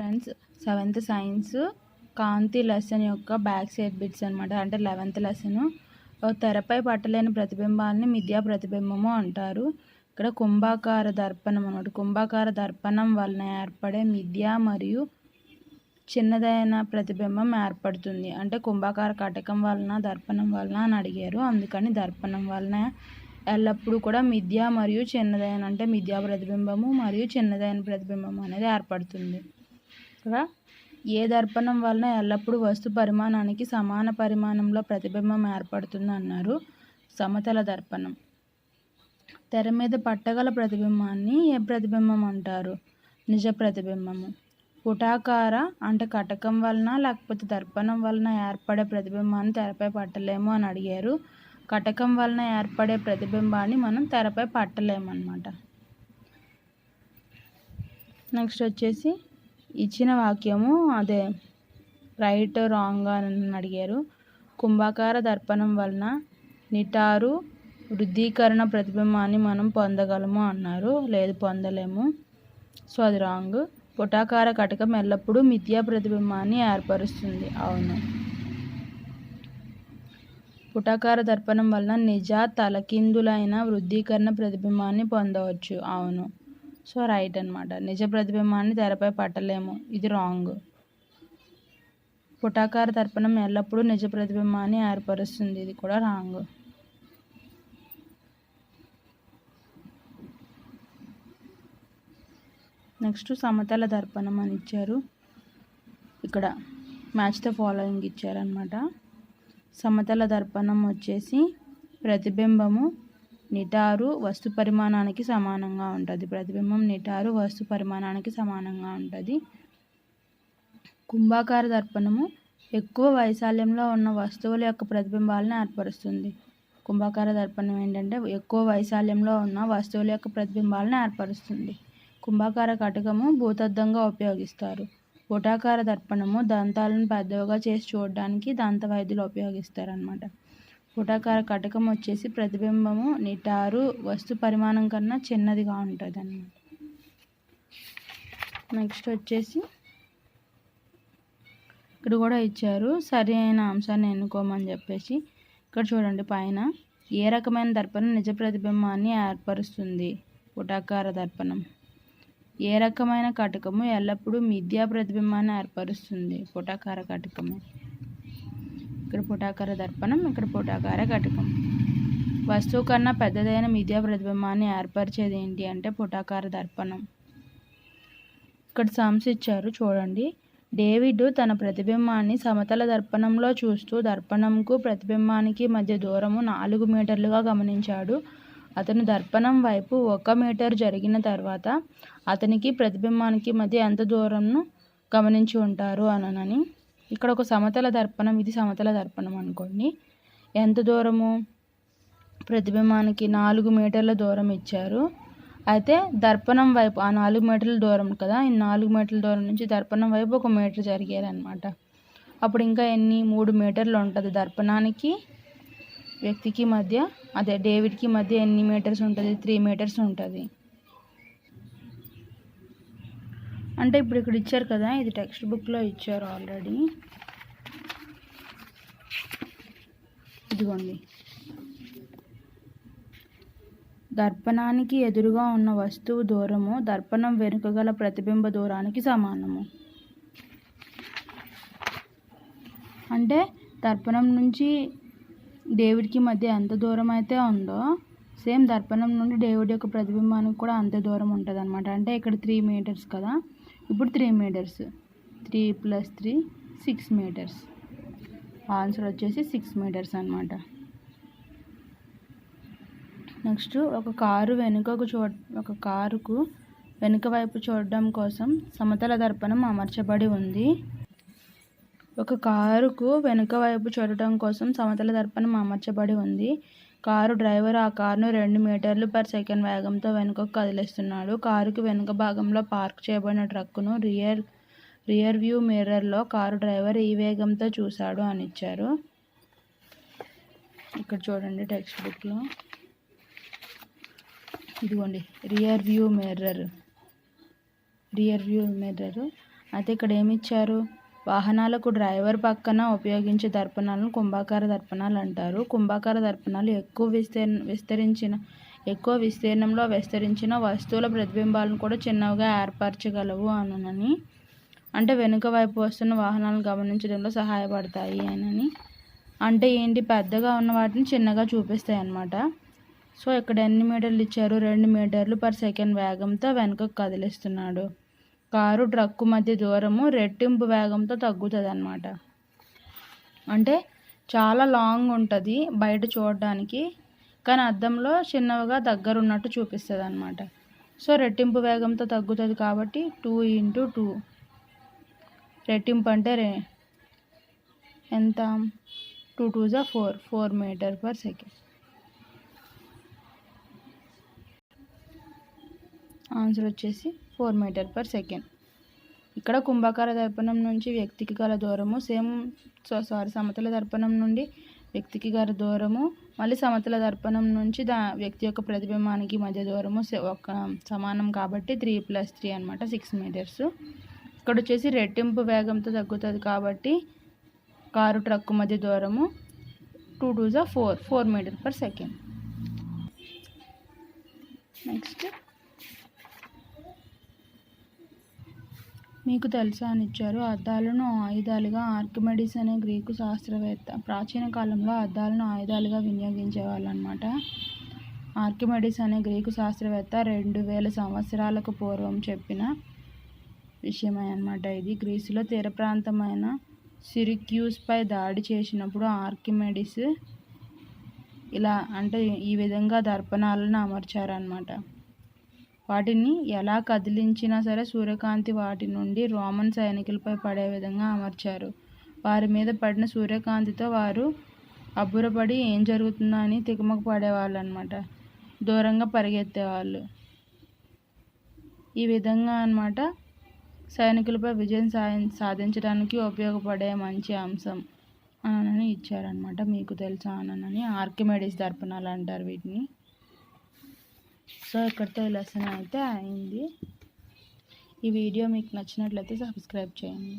Friends, 7th science కాంతి lesson యొక్క back side bits అనమాట. అంటే 11th లెసన్. తెరపై పట్టలేని ప్రతిబింబాలని మిథ్యా ప్రతిబింబము అంటారు. ఇక్కడ కుంభాకార దర్పణం అనమాట. కుంభాకార దర్పణం వలన ఏర్పడే మిథ్యా మరియు చిన్నదైన ప్రతిబింబం ఏర్పడుతుంది. అంటే కుంభాకార కటకం వలన దర్పణం వలన అని అడిగారు. అందుకని దర్పణం వలన ఎల్లప్పుడూ కూడా మిథ్యా మరియు చిన్నదైన అంటే మిథ్యా ప్రతిబింబము మరియు చిన్నదైన ప్రతిబింబం అనేది ఏర్పడుతుంది. ఇక్కడ ఏ దర్పణం వలన ఎల్లప్పుడూ వస్తు పరిమాణానికి సమాన పరిమాణంలో ప్రతిబింబం ఏర్పడుతుంది అన్నారు. సమతల దర్పణం. తెర మీద పట్టగల ప్రతిబింబాన్ని ఏ ప్రతిబింబం అంటారు? నిజ ప్రతిబింబము. పుటాకార అంటే కటకం వలన లేకపోతే దర్పణం వలన ఏర్పడే ప్రతిబింబాన్ని తెరపై పట్టలేము అని అడిగారు. కటకం వలన ఏర్పడే ప్రతిబింబాన్ని మనం తెరపై పట్టలేమన్నమాట. నెక్స్ట్ వచ్చేసి ఇచ్చిన వాక్యము అదే రైట్ రాంగ్ అని అడిగారు. కుంభాకార దర్పణం వలన నిటారు వృద్ధీకరణ ప్రతిబింబాన్ని మనం పొందగలము అన్నారు. లేదు, పొందలేము. సో అది రాంగ్. పుటాకార కటకం ఎల్లప్పుడూ మిథ్యా ప్రతిబింబాన్ని ఏర్పరుస్తుంది. అవును. పుటాకార దర్పణం వలన నిజ తలకిందులైన వృద్ధీకరణ ప్రతిబింబాన్ని పొందవచ్చు. అవును. సో రైట్ అనమాట. నిజ ప్రతిబింబాన్ని తెరపై పట్టలేము. ఇది రాంగ్. పుటాకార దర్పణం ఎల్లప్పుడూ నిజ ప్రతిబింబాన్ని ఏర్పరుస్తుంది. ఇది కూడా రాంగ్. నెక్స్ట్ సమతల దర్పణం అని ఇచ్చారు. ఇక్కడ మ్యాచ్ ద ఫాలోయింగ్ ఇచ్చారనమాట. సమతల దర్పణం వచ్చేసి ప్రతిబింబము నిటారు వస్తు పరిమాణానికి సమానంగా ఉంటుంది. ప్రతిబింబం నిటారు వస్తు పరిమాణానికి సమానంగా ఉంటుంది. కుంభాకార దర్పణము ఎక్కువ వైశాల్యంలో ఉన్న వస్తువుల యొక్క ప్రతిబింబాలను ఏర్పరుస్తుంది. కుంభాకార దర్పణం ఏంటంటే ఎక్కువ వైశాల్యంలో ఉన్న వస్తువుల యొక్క ప్రతిబింబాలను ఏర్పరుస్తుంది. కుంభాకార కటకము భూతద్దంగా ఉపయోగిస్తారు. పుటాకార దర్పణము దంతాలను పెద్దవిగా చేసి చూడడానికి దంత వైద్యులు ఉపయోగిస్తారనమాట. పుటాకార కటకం వచ్చేసి ప్రతిబింబము నిటారు వస్తు పరిమాణం కన్నా చిన్నదిగా ఉంటుంది అన్నమాట. నెక్స్ట్ వచ్చేసి ఇక్కడ కూడా ఇచ్చారు సరి అయిన అంశాన్ని ఎన్నుకోమని చెప్పేసి. ఇక్కడ చూడండి పైన ఏ రకమైన దర్పణం నిజ ప్రతిబింబాన్ని ఏర్పరుస్తుంది? పుటాకార దర్పణం. ఏ రకమైన కటకము ఎల్లప్పుడూ మిథ్యా ప్రతిబింబాన్ని ఏర్పరుస్తుంది? పుటాకార కటకము. ఇక్కడ పుటాకార దర్పణం, ఇక్కడ పుటాకార కటకం. వస్తువు కన్నా పెద్దదైన మిథ్యా ప్రతిబింబాన్ని ఏర్పరిచేది ఏంటి అంటే పుటాకార దర్పణం. ఇక్కడ సమ్స్ ఇచ్చారు చూడండి. డేవిడ్ తన ప్రతిబింబాన్ని సమతల దర్పణంలో చూస్తూ దర్పణంకు ప్రతిబింబానికి మధ్య దూరము 4 మీటర్లుగా గమనించాడు. అతను దర్పణం వైపు 1 మీటర్ జరిగిన తర్వాత అతనికి ప్రతిబింబానికి మధ్య ఎంత దూరంను గమనించి ఉంటారు అనని. ఇక్కడ ఒక సమతల దర్పణం, ఇది సమతల దర్పణం అనుకోండి. ఎంత దూరము? ప్రతిబింబానికి 4 మీటర్ల దూరం ఇచ్చారు. అయితే దర్పణం వైపు ఆ 4 మీటర్ల దూరం కదా, ఈ 4 మీటర్ల దూరం నుంచి దర్పణం వైపు 1 మీటర్ జరిగారనమాట. అప్పుడు ఇంకా ఎన్ని? 3 మీటర్లు ఉంటుంది దర్పణానికి వ్యక్తికి మధ్య. అదే డేవిడ్కి మధ్య ఎన్ని మీటర్స్ ఉంటుంది? 3 మీటర్స్ ఉంటుంది. అంటే ఇప్పుడు ఇక్కడ ఇచ్చారు కదా, ఇది టెక్స్ట్ బుక్లో ఇచ్చారు ఆల్రెడీ. ఇదిగోండి. దర్పణానికి ఎదురుగా ఉన్న వస్తువు దూరము దర్పణం వెనుక గల ప్రతిబింబ దూరానికి సమానము. అంటే దర్పణం నుంచి డేవిడ్కి మధ్య ఎంత దూరం అయితే ఉందో సేమ్ దర్పణం నుండి డేవిడ్ యొక్క ప్రతిబింబానికి కూడా అంతే దూరం ఉంటుంది అనమాట. అంటే ఇక్కడ 3 మీటర్స్ కదా, ఇప్పుడు 3 మీటర్స్. 3 + 3 6 మీటర్స్. ఆన్సర్ వచ్చేసి 6 మీటర్స్ అనమాట. నెక్స్ట్ ఒక కారుకు వెనుక వైపు చూడడం కోసం సమతల దర్పణం అమర్చబడి ఉంది. ఒక కారుకు వెనుక వైపు చూడటం కోసం సమతల దర్పణం అమర్చబడి ఉంది. కారు డ్రైవర్ ఆ కారును 2 మీటర్లు/సెకండ్ వేగంతో వెనుకకు కదిలిస్తున్నాడు. కారుకి వెనుక భాగంలో పార్క్ చేయబడిన ట్రక్కును రియర్ వ్యూ మిర్రర్లో కారు డ్రైవర్ ఈ వేగంతో చూశాడు అని ఇచ్చారు. ఇక్కడ చూడండి టెక్స్ట్ బుక్లో. ఇదిగోండి రియర్ వ్యూ మిర్రర్. అయితే ఇక్కడ ఏమి ఇచ్చారు, వాహనాలకు డ్రైవర్ పక్కన ఉపయోగించే దర్పణాలను కుంభాకార దర్పణాలు అంటారు. కుంభాకార దర్పణాలు ఎక్కువ విస్తీర్ణంలో విస్తరించిన వస్తువుల ప్రతిబింబాలను కూడా చిన్నవిగా ఏర్పరచగలవు అనని, అంటే వెనుక వైపు వస్తున్న వాహనాలను గమనించడంలో సహాయపడతాయి అని. అంటే ఏంటి, పెద్దగా ఉన్న వాటిని చిన్నగా చూపిస్తాయి అన్నమాట. సో ఇక్కడ ఎన్ని మీటర్లు ఇచ్చారు, 2 మీటర్లు పర్ సెకండ్ వేగంతో వెనుకకు కదిలిస్తున్నాడు. కారు ట్రక్కు మధ్య దూరము రెట్టింపు వేగంతో తగ్గుతుంది అన్నమాట. అంటే చాలా లాంగ్ ఉంటుంది బయట చూడడానికి, కానీ అద్దంలో చిన్నవిగా దగ్గరున్నట్టు చూపిస్తుంది అన్నమాట. సో రెట్టింపు వేగంతో తగ్గుతుంది కాబట్టి 2 × 2 రెట్టింపు అంటే ఎంత, 2 × 2 = 4 మీటర్ పర్ సెకండ్. ఆన్సర్ వచ్చేసి 4 మీటర్ పర్ సెకండ్. ఇక్కడ కుంభాకార దర్పణం నుంచి వ్యక్తికి గల దూరము సమతల దర్పణం నుండి వ్యక్తికి గల దూరము, మళ్ళీ సమతల దర్పణం నుంచి వ్యక్తి యొక్క ప్రతిబింబానికి మధ్య దూరము సమానం కాబట్టి 3 + 3 అనమాట, 6 మీటర్స్. ఇక్కడ వచ్చేసి రెట్టింపు వేగంతో తగ్గుతుంది కాబట్టి కారు ట్రక్కు మధ్య దూరము 2 × 2 = 4 మీటర్ పర్ సెకండ్. నెక్స్ట్, మీకు తెలుసా అని ఇచ్చారు. అద్దాలను ఆయుధాలుగా ఆర్కిమెడిస్ అనే గ్రీకు శాస్త్రవేత్త ప్రాచీన కాలంలో అద్దాలను ఆయుధాలుగా వినియోగించేవాళ్ళు అనమాట. ఆర్కిమెడిస్ అనే గ్రీకు శాస్త్రవేత్త 2000 సంవత్సరాలకు పూర్వం చెప్పిన విషయమే అనమాట ఇది. గ్రీసులో తీర ప్రాంతమైన సిరిక్యూస్పై దాడి చేసినప్పుడు ఆర్కిమెడిస్ ఈ విధంగా దర్పణాలను అమర్చారనమాట. వాటిని ఎలా కదిలించినా సరే సూర్యకాంతి వాటి నుండి రోమన్ సైనికులపై పడే విధంగా అమర్చారు. వారి మీద పడిన సూర్యకాంతితో వారు అబ్బురపడి ఏం జరుగుతుందో అని తికమక పడేవాళ్ళు అనమాట, దూరంగా పరిగెత్తేవాళ్ళు. ఈ విధంగా అనమాట సైనికులపై విజయం సాధించడానికి ఉపయోగపడే మంచి అంశం అని ఇచ్చారనమాట. మీకు తెలుసా అని ఆర్కిమెడిస్ దర్పణాలు అంటారు వీటిని. సో ఇక్కడితో ఈ లెసన్ అయితే అయింది. ఈ వీడియో మీకు నచ్చినట్లయితే సబ్స్క్రైబ్ చేయండి.